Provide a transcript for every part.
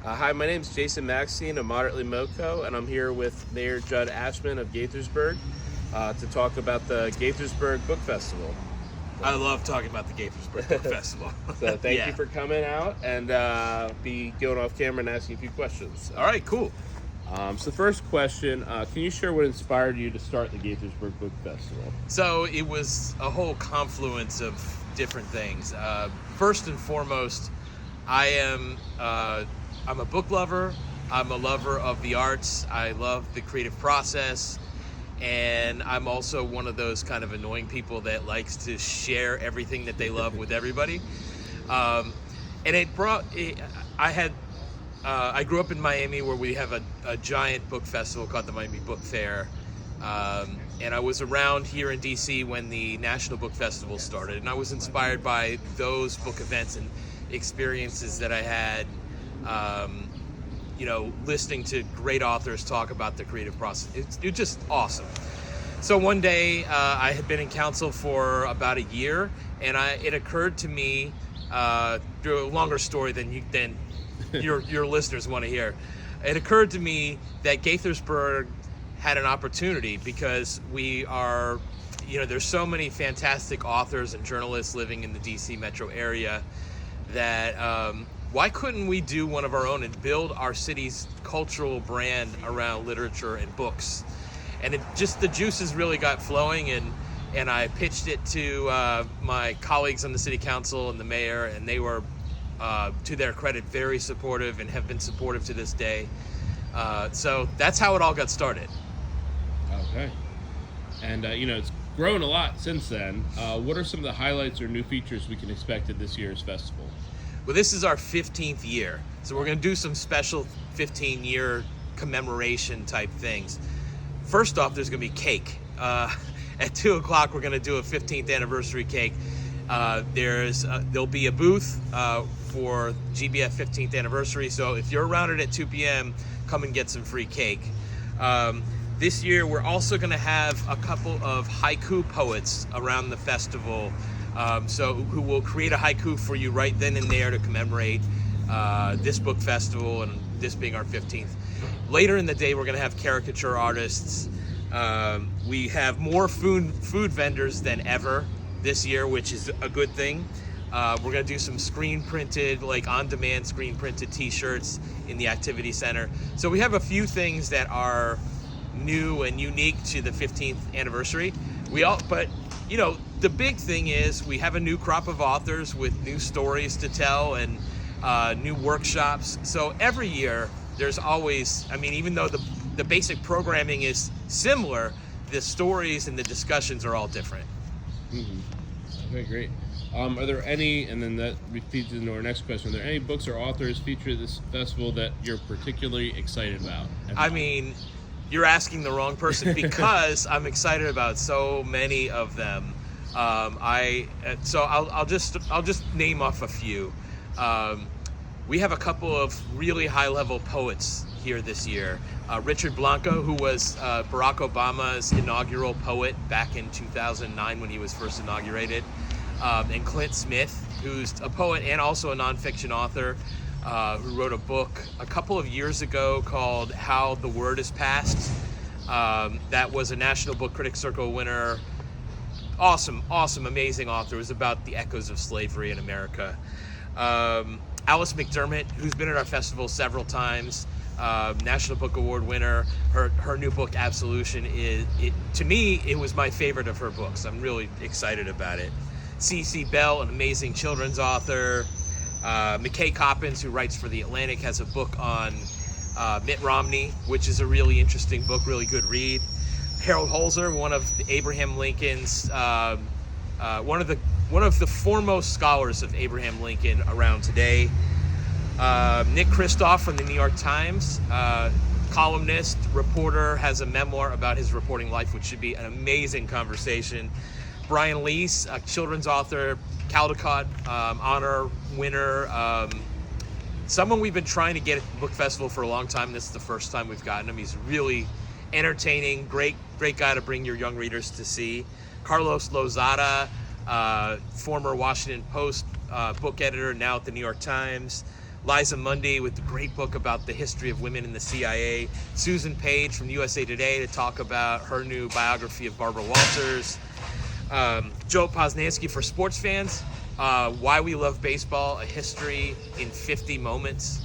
Hi, my name is Jason Maxine of Moderately Moco, and I'm here with Mayor Jud Ashman of Gaithersburg to talk about the Gaithersburg Book Festival. I love talking about the Gaithersburg Book Festival. So thank you for coming out and be going off camera and asking a few questions. All right, cool. So the first question, can you share what inspired you to start the Gaithersburg Book Festival? So it was a whole confluence of different things. First and foremost, I'm a book lover. I'm a lover of the arts. I love the creative process. And I'm also one of those kind of annoying people that likes to share everything that they love with everybody. And I grew up in Miami where we have a giant book festival called the Miami Book Fair. And I was around here in DC when the National Book Festival started. And I was inspired by those book events and experiences that I had, listening to great authors talk about the creative process. It's just awesome. So one day I had been in council for about a year, and it occurred to me, through a longer story than your listeners want to hear, it occurred to me that Gaithersburg had an opportunity because we are, there's so many fantastic authors and journalists living in the DC metro area that why couldn't we do one of our own and build our city's cultural brand around literature and books? And the juices really got flowing, and I pitched it to my colleagues on the city council and the mayor, and they were, to their credit, very supportive and have been supportive to this day. So that's how it all got started. Okay. And, it's grown a lot since then. What are some of the highlights or new features we can expect at this year's festival? Well, this is our 15th year, so we're going to do some special 15-year commemoration type things. First off, there's going to be cake. At 2 o'clock, we're going to do a 15th anniversary cake. There'll be a booth for GBF 15th anniversary, so if you're around it at 2 p.m., come and get some free cake. This year, we're also going to have a couple of haiku poets around the festival, who will create a haiku for you right then and there to commemorate this book festival and this being our 15th. Later in the day, we're going to have caricature artists. We have more food vendors than ever this year, which is a good thing. We're going to do some on-demand screen-printed t-shirts in the activity center. So we have a few things that are new and unique to the 15th anniversary. The big thing is we have a new crop of authors with new stories to tell and new workshops. So every year there's always, even though the basic programming is similar, the stories and the discussions are all different. Mm-hmm. Okay, great. Are there any, and then that feeds into our next question, are there any books or authors featured at this festival that you're particularly excited about? You're asking the wrong person because I'm excited about so many of them. I'll just name off a few. We have a couple of really high-level poets here this year. Richard Blanco, who was Barack Obama's inaugural poet back in 2009 when he was first inaugurated, and Clint Smith, who's a poet and also a nonfiction author, who wrote a book a couple of years ago called How the Word is Passed. That was a National Book Critics Circle winner. Awesome, amazing author. It was about the echoes of slavery in America. Alice McDermott, who's been at our festival several times, National Book Award winner. Her new book, Absolution, to me, it was my favorite of her books. I'm really excited about it. C.C. Bell, an amazing children's author. McKay Coppins, who writes for The Atlantic, has a book on Mitt Romney, which is a really interesting book, really good read. Harold Holzer, one of Abraham Lincoln's, one of the foremost scholars of Abraham Lincoln around today. Nick Kristof from the New York Times, columnist, reporter, has a memoir about his reporting life, which should be an amazing conversation. Brian Leese, a children's author, Caldecott honor winner, someone we've been trying to get at the book festival for a long time. This is the first time we've gotten him. He's really entertaining, great guy to bring your young readers to see. Carlos Lozada, former Washington Post book editor, now at the New York Times. Liza Mundy with the great book about the history of women in the CIA. Susan Page from USA Today to talk about her new biography of Barbara Walters. Joe Posnanski for sports fans, Why We Love Baseball, A History in 50 Moments.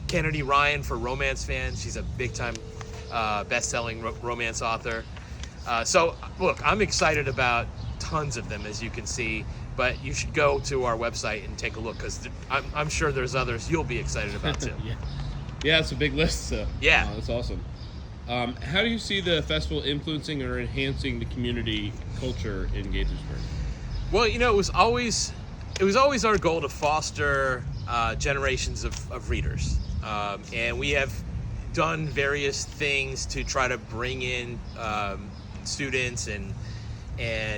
Kennedy Ryan for romance fans. She's a big-time best-selling romance author. So, look, I'm excited about tons of them, as you can see, but you should go to our website and take a look, because I'm sure there's others you'll be excited about, too. Yeah, it's a big list, so Yeah. that's awesome. How do you see the festival influencing or enhancing the community culture in Gaithersburg? Well, it was always our goal to foster generations of readers, and we have done various things to try to bring in students and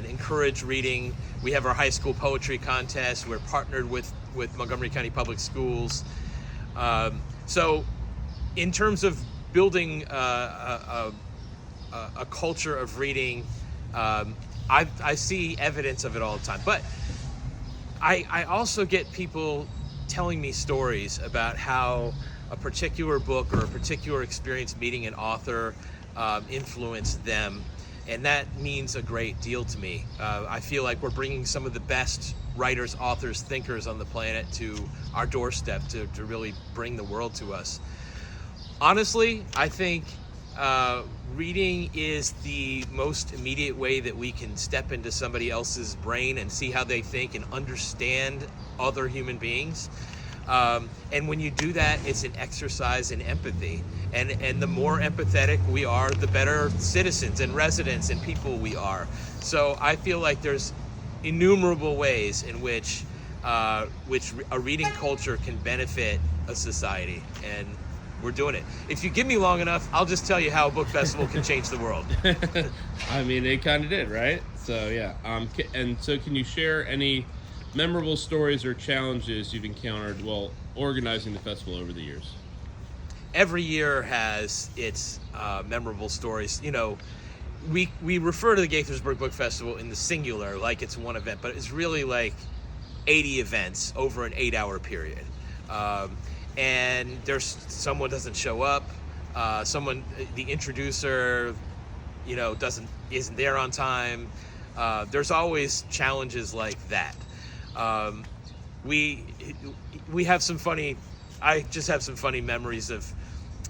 encourage reading. We have our high school poetry contest. We're partnered with Montgomery County Public Schools. So, in terms of building a culture of reading, I see evidence of it all the time. But I also get people telling me stories about how a particular book or a particular experience meeting an author influenced them, and that means a great deal to me. I feel like we're bringing some of the best writers, authors, thinkers on the planet to our doorstep to really bring the world to us. Honestly, I think reading is the most immediate way that we can step into somebody else's brain and see how they think and understand other human beings. And when you do that, it's an exercise in empathy. And the more empathetic we are, the better citizens and residents and people we are. So I feel like there's innumerable ways in which a reading culture can benefit a society. And we're doing it. If you give me long enough, I'll just tell you how a book festival can change the world. I mean, it kind of did, right? So, yeah. And so can you share any memorable stories or challenges you've encountered while organizing the festival over the years? Every year has its memorable stories. We refer to the Gaithersburg Book Festival in the singular like it's one event, but it's really like 80 events over an 8-hour period. And there's someone doesn't show up, the introducer, isn't there on time. There's always challenges like that. We have some funny. I just have some funny memories of.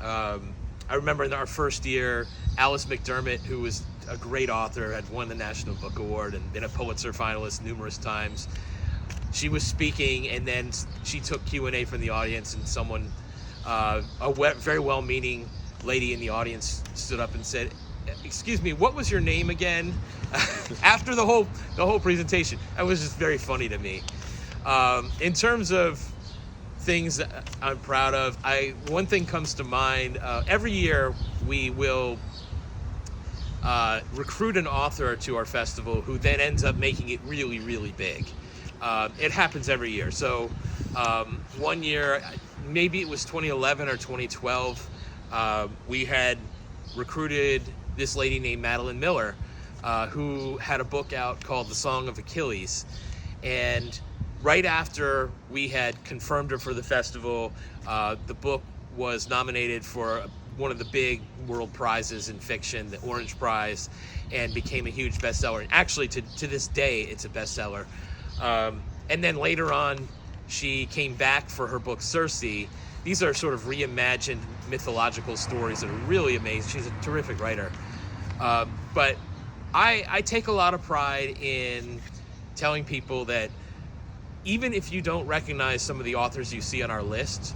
I remember in our first year, Alice McDermott, who was a great author, had won the National Book Award and been a Pulitzer finalist numerous times. She was speaking, and then she took Q&A from the audience, and someone, very well-meaning lady in the audience, stood up and said, "Excuse me, what was your name again?" After the whole presentation. That was just very funny to me. In terms of things that I'm proud of, one thing comes to mind. Every year we will recruit an author to our festival who then ends up making it really, really big. It happens every year. So one year, maybe it was 2011 or 2012, we had recruited this lady named Madeline Miller, who had a book out called The Song of Achilles. And right after we had confirmed her for the festival, the book was nominated for one of the big world prizes in fiction, the Orange Prize, and became a huge bestseller. And actually, to this day, it's a bestseller. And then later on, she came back for her book Circe. These are sort of reimagined mythological stories that are really amazing. She's a terrific writer. But I take a lot of pride in telling people that even if you don't recognize some of the authors you see on our list,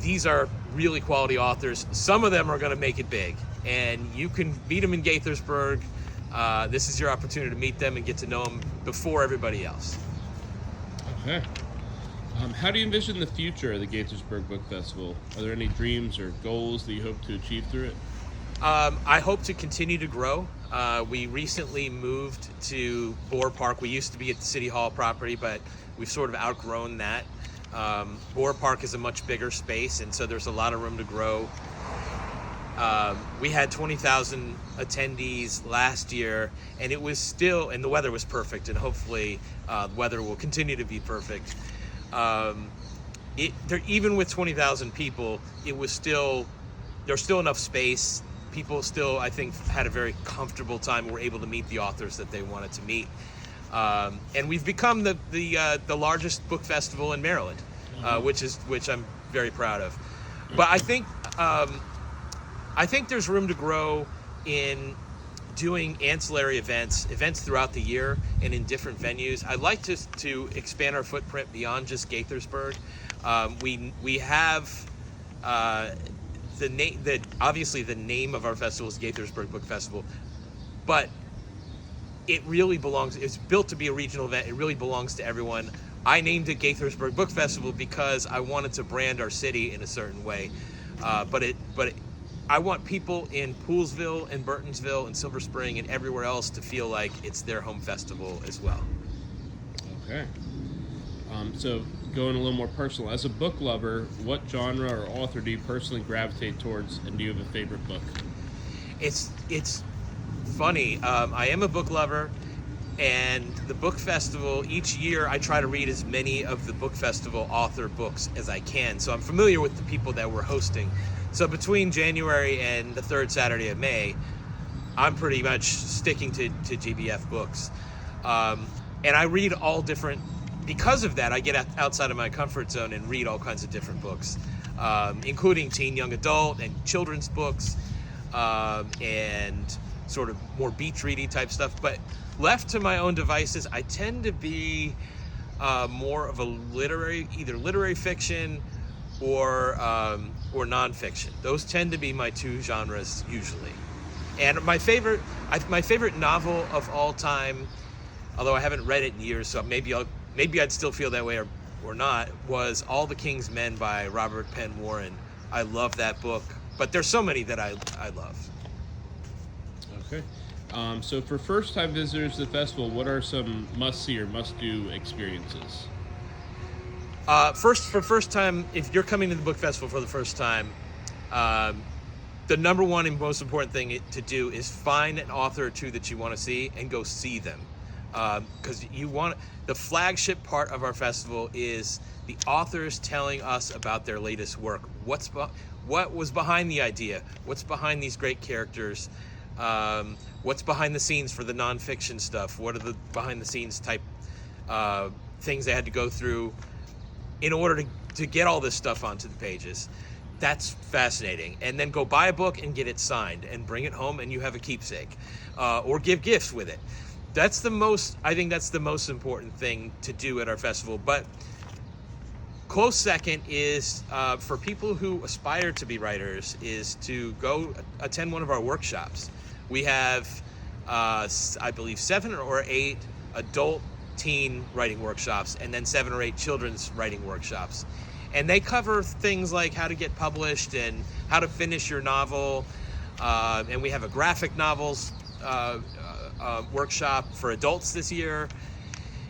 these are really quality authors. Some of them are going to make it big, and you can meet them in Gaithersburg. This is your opportunity to meet them and get to know them before everybody else. Okay. How do you envision the future of the Gaithersburg Book Festival? Are there any dreams or goals that you hope to achieve through it? I hope to continue to grow. We recently moved to Boer Park. We used to be at the City Hall property, but we've sort of outgrown that. Boer Park is a much bigger space, and so there's a lot of room to grow. We had 20,000 attendees last year, and it was still, and the weather was perfect, and hopefully the weather will continue to be perfect. Even with 20,000 people, there's still enough space. People still, I think, had a very comfortable time. Were able to meet the authors that they wanted to meet, and we've become the largest book festival in Maryland, which I'm very proud of. But I think there's room to grow in doing ancillary events throughout the year and in different venues. I'd like to expand our footprint beyond just Gaithersburg. We have obviously the name of our festival is Gaithersburg Book Festival, but it really belongs. It's built to be a regional event. It really belongs to everyone. I named it Gaithersburg Book Festival because I wanted to brand our city in a certain way, but I want people in Poolsville and Burtonsville and Silver Spring and everywhere else to feel like it's their home festival as well. Okay. So going a little more personal, as a book lover, what genre or author do you personally gravitate towards, and do you have a favorite book? It's funny. I am a book lover, and the book festival, each year I try to read as many of the book festival author books as I can. So I'm familiar with the people that we're hosting. So between January and the third Saturday of May, I'm pretty much sticking to GBF books. And I read all different, because of that, I get outside of my comfort zone and read all kinds of different books, including teen, young adult, and children's books, and sort of more beach reading type stuff. But left to my own devices, I tend to be more of a either literary fiction or nonfiction. Those tend to be my two genres usually. And my favorite novel of all time, although I haven't read it in years, so maybe I'd still feel that way or not, was All the King's Men by Robert Penn Warren. I love that book, but there's so many that I love. Okay. So for first-time visitors to the festival, what are some must-see or must-do experiences? First time, if you're coming to the book festival for the first time, the number one and most important thing to do is find an author or two that you want to see and go see them. Because the flagship part of our festival is the authors telling us about their latest work. What was behind the idea? What's behind these great characters? What's behind the scenes for the nonfiction stuff? What are the behind the scenes type things they had to go through in order to get all this stuff onto the pages? That's fascinating. And then go buy a book and get it signed and bring it home, and you have a keepsake, or give gifts with it. I think that's the most important thing to do at our festival. But close second is, for people who aspire to be writers, is to go attend one of our workshops. We have, I believe, 7 or 8 adult teen writing workshops, and then 7 or 8 children's writing workshops. And they cover things like how to get published and how to finish your novel. And we have a graphic novels workshop for adults this year.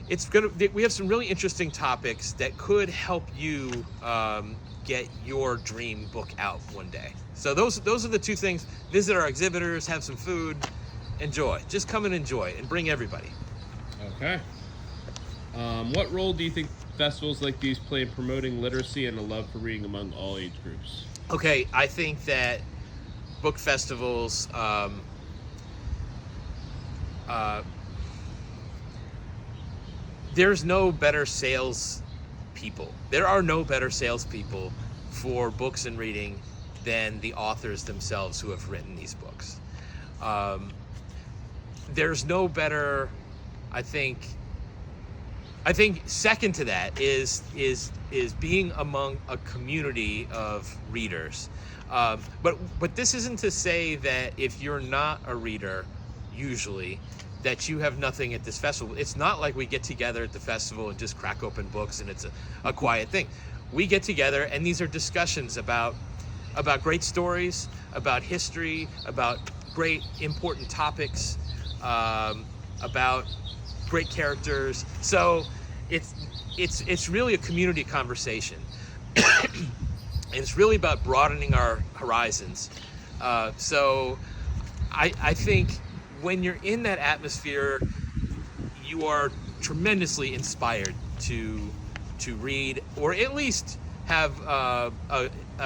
We have some really interesting topics that could help you get your dream book out one day. So those are the two things. Visit our exhibitors, have some food, enjoy. Just come and enjoy, and bring everybody. Okay. What role do you think festivals like these play in promoting literacy and a love for reading among all age groups? Okay, I think that book festivals there's no better salespeople. There are no better salespeople for books and reading than the authors themselves who have written these books. There's no better, I think second to that is being among a community of readers. But this isn't to say that if you're not a reader, usually, that you have nothing at this festival. It's not like we get together at the festival and just crack open books and it's a quiet thing. We get together and these are discussions about great stories, about history, about great important topics, about great characters. So it's really a community conversation. And it's really about broadening our horizons. So I think when you're in that atmosphere, you are tremendously inspired to to read, or at least have a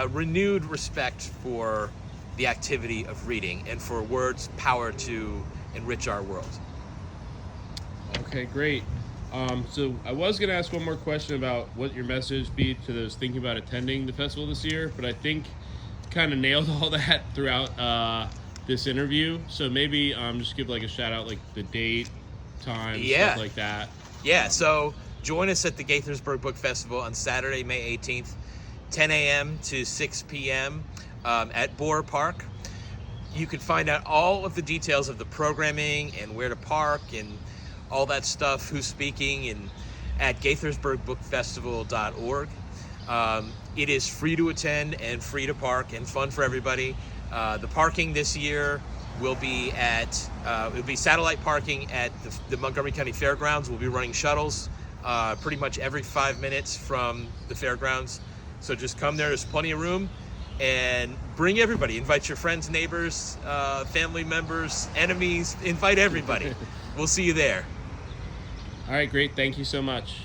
renewed respect for the activity of reading and for words' power to enrich our world. Okay, great. So I was going to ask one more question about what your message be to those thinking about attending the festival this year, but I think kind of nailed all that throughout this interview. So maybe just give like a shout out, like the date, time, stuff like that. Yeah, so join us at the Gaithersburg Book Festival on Saturday, May 18th, 10 a.m. to 6 p.m. At Boer Park. You can find out all of the details of the programming and where to park and all that stuff, who's speaking, and at Gaithersburgbookfestival.org. It is free to attend and free to park and fun for everybody. The parking this year will be satellite parking at the Montgomery County Fairgrounds. We'll be running shuttles pretty much every 5 minutes from the fairgrounds. So just come there. There's plenty of room. And bring everybody. Invite your friends, neighbors, family members, enemies. Invite everybody. We'll see you there. All right, great. Thank you so much.